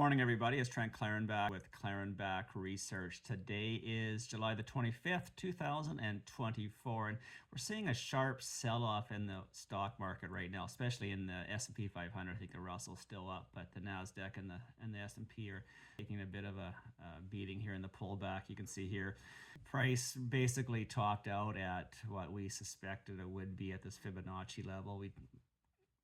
Morning, everybody. It's Trent Klarenbach with Klarenbach Research. Today is July the 25th, 2024, and we're seeing a sharp sell-off in the stock market right now, especially in the S&P 500. I think the Russell's still up, but the Nasdaq and the S&P are taking a bit of a beating here in the pullback. You can see here, price basically topped out at what we suspected it would be at this Fibonacci level. We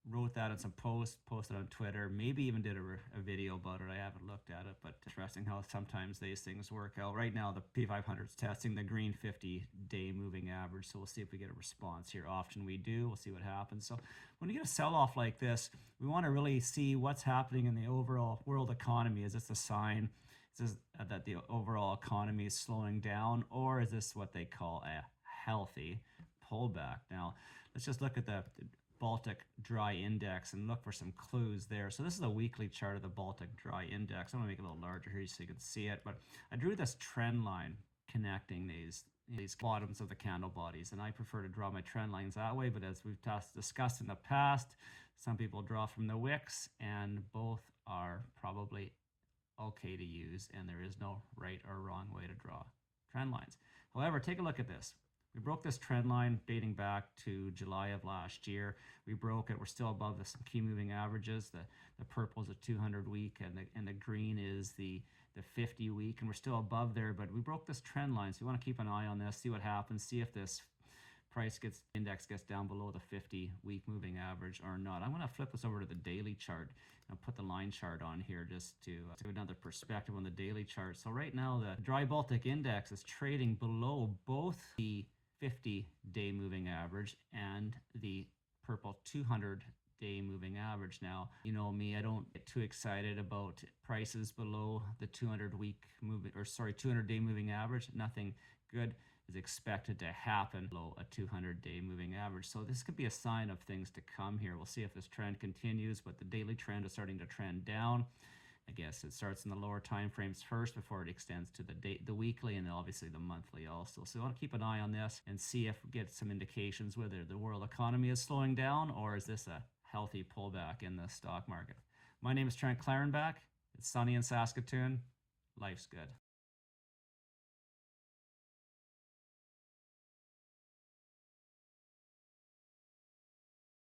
wrote that in some posts, posted on Twitter, maybe even did a video about it. I haven't looked at it, but interesting how sometimes these things work out. Right now, the P500 is testing the green 50-day moving average, so we'll see if we get a response here. Often we do. We'll see what happens. So when you get a sell-off like this, we want to really see what's happening in the overall world economy. Is this a sign that the overall economy is slowing down, or is this what they call a healthy pullback? Now, let's just look at the Baltic Dry Index and look for some clues there. So this is a weekly chart of the Baltic Dry Index. I'm gonna make it a little larger here so you can see it, but I drew this trend line connecting these bottoms of the candle bodies, and I prefer to draw my trend lines that way, but as we've discussed in the past, some people draw from the wicks, and both are probably okay to use, and there is no right or wrong way to draw trend lines. However, take a look at this. We broke this trend line dating back to July of last year. We broke it. We're still above the key moving averages. The purple is a 200 week, and the green is the 50 week, and we're still above there. But we broke this trend line, so you want to keep an eye on this, see what happens, see if this index gets down below the 50-week moving average or not. I'm going to flip this over to the daily chart and put the line chart on here just to another perspective on the daily chart. So right now, the Dry Baltic Index is trading below both the 50-day moving average and the purple 200-day moving average. Now, you know me, I don't get too excited about prices below the 200-day moving average. Nothing good is expected to happen below a 200-day moving average. So this could be a sign of things to come here. We'll see if this trend continues, but the daily trend is starting to trend down. I guess it starts in the lower time frames first before it extends to the weekly, and obviously the monthly also. So I want to keep an eye on this and see if we get some indications whether the world economy is slowing down, or is this a healthy pullback in the stock market. My name is Trent Klarenbach. It's sunny in Saskatoon. Life's good.